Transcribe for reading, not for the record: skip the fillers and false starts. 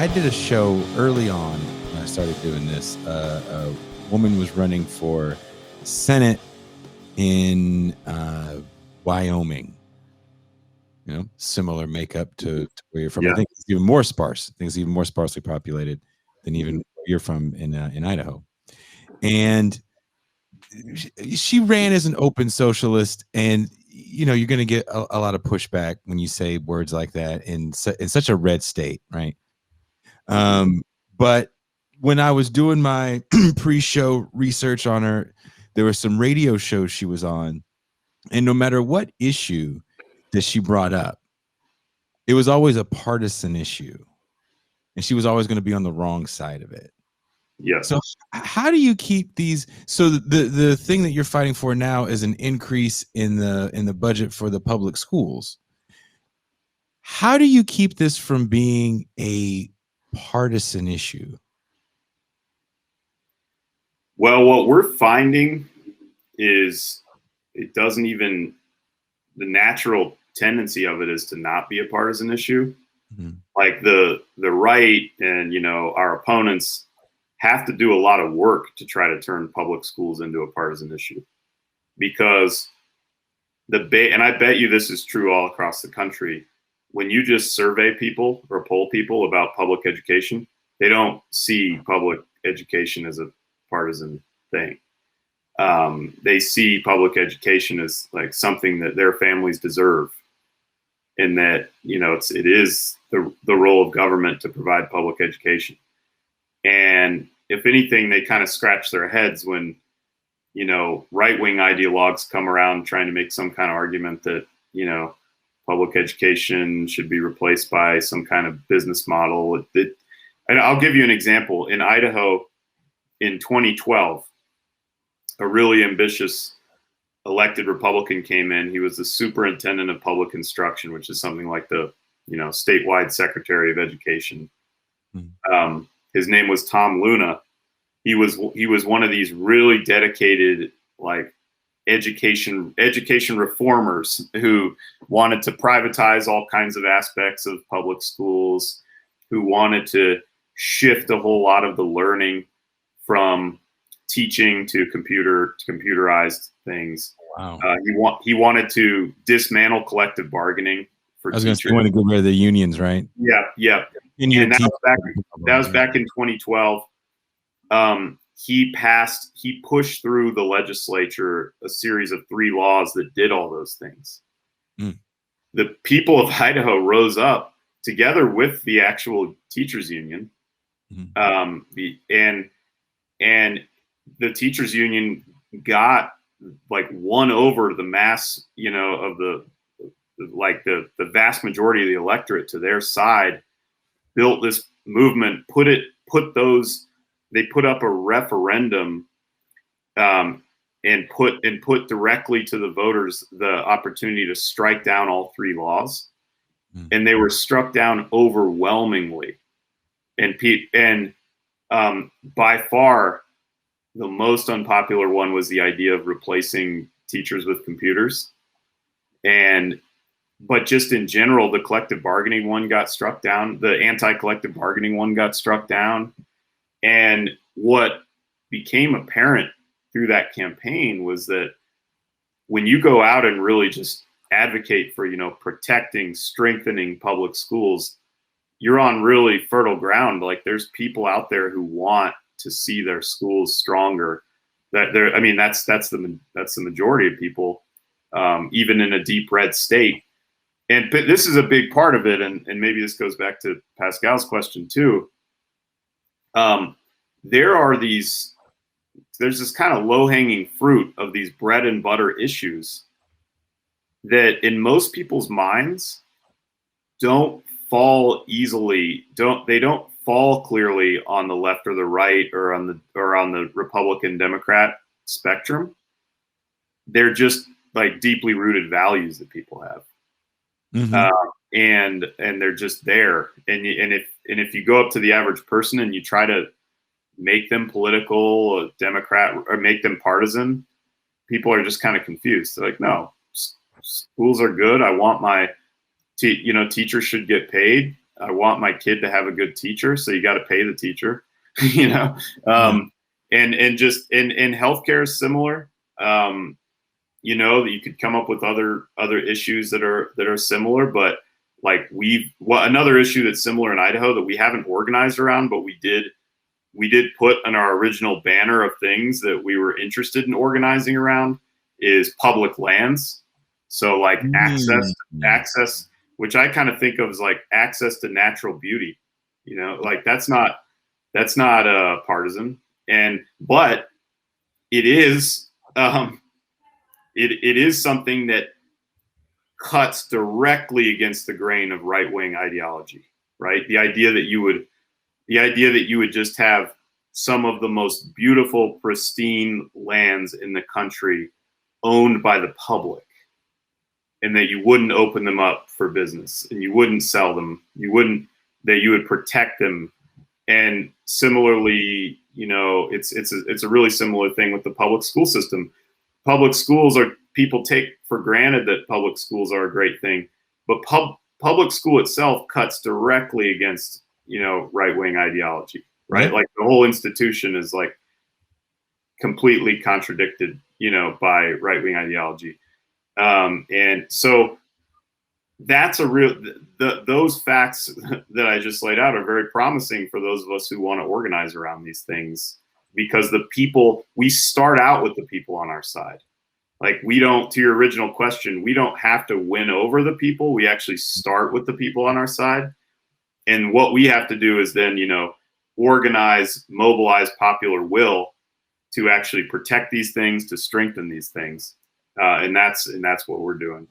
I did a show early on when I started doing this. A woman was running for Senate in Wyoming. You know, similar makeup to where you're from. I think it's even more sparse. I think it's even more sparsely populated than even where you're from in Idaho. And she ran as an open socialist, and you know you're going to get a lot of pushback when you say words like that in such a red state, right? But when I was doing my pre-show research on her, there were some radio shows she was on, and no matter what issue that she brought up, it was always a partisan issue, and she was always going to be on the wrong side of it. Yes. So how do you keep these? So the thing that you're fighting for now is an increase in the budget for the public schools. How do you keep this from being a partisan issue? Well, what we're finding is it doesn't even, the natural tendency of it is to not be a partisan issue. Mm-hmm. Like the right and, you know, our opponents have to do a lot of work to try to turn public schools into a partisan issue, because and I bet you this is true all across the country. When you just survey people or poll people about public education, they don't see public education as a partisan thing. They see public education as like something that their families deserve, and that, you know, it is the role of government to provide public education. And if anything, they kind of scratch their heads when, you know, right-wing ideologues come around trying to make some kind of argument that, you know, public education should be replaced by some kind of business model. And I'll give you an example. In Idaho, in 2012, a really ambitious elected Republican came in. He was the superintendent of public instruction, which is something like the, you know, statewide secretary of education. Mm-hmm. His name was Tom Luna. He was one of these really dedicated, like, education reformers who wanted to privatize all kinds of aspects of public schools, who wanted to shift a whole lot of the learning from teaching to computerized things. Wow. He wanted to dismantle collective barging for teachers. I was going to say, he wanted to get rid of the unions, right? Yeah. And that was back in 2012. He pushed through the legislature a series of 3 laws that did all those things. Mm. The people of Idaho rose up together with the actual teachers union. Mm-hmm. And the teachers union got won over the mass, you know, of the vast majority of the electorate to their side, built this movement, they put up a referendum and put directly to the voters the opportunity to strike down all 3 laws. Mm. And they were struck down overwhelmingly. And by far, the most unpopular one was the idea of replacing teachers with computers. But just in general, the collective bargaining one got struck down. The anti-collective bargaining one got struck down. And what became apparent through that campaign was that when you go out and really just advocate for, you know, protecting, strengthening public schools, you're on really fertile ground. Like, there's people out there who want to see their schools stronger. That's the majority of people, even in a deep red state. But this is a big part of it, and maybe this goes back to Pascal's question too. There's this kind of low-hanging fruit of these bread and butter issues that in most people's minds don't fall easily. They don't fall clearly on the left or the right or on the Republican Democrat spectrum. They're just like deeply rooted values that people have. Mm-hmm. And they're just there. And if you go up to the average person and you try to make them political, Democrat, or make them partisan, people are just kind of confused. They're like, no, schools are good. I want my, teachers should get paid. want my kid to have a good teacher, so you got to pay the teacher, you know. And just in healthcare is similar. You know, that you could come up with other issues that are similar, but like another issue that's similar in Idaho that we haven't organized around, but we did put on our original banner of things that we were interested in organizing around is public lands. So like access, which I kind of think of as like access to natural beauty, you know, like that's not partisan, but it is, it is something that cuts directly against the grain of right-wing ideology, right? The idea that you would just have some of the most beautiful, pristine lands in the country owned by the public, and that you wouldn't open them up for business, and you wouldn't sell them, that you would protect them. And similarly, you know, it's a really similar thing with the public school system. Public schools people take for granted that public schools are a great thing, but public school itself cuts directly against, you know, right-wing ideology, right? Yeah. Like the whole institution is like completely contradicted, you know, by right-wing ideology. And so that's those facts that I just laid out are very promising for those of us who want to organize around these things, because we start out with the people on our side. Like to your original question, we don't have to win over the people. We actually start with the people on our side. And what we have to do is then, you know, mobilize popular will to actually protect these things, to strengthen these things. And that's what we're doing.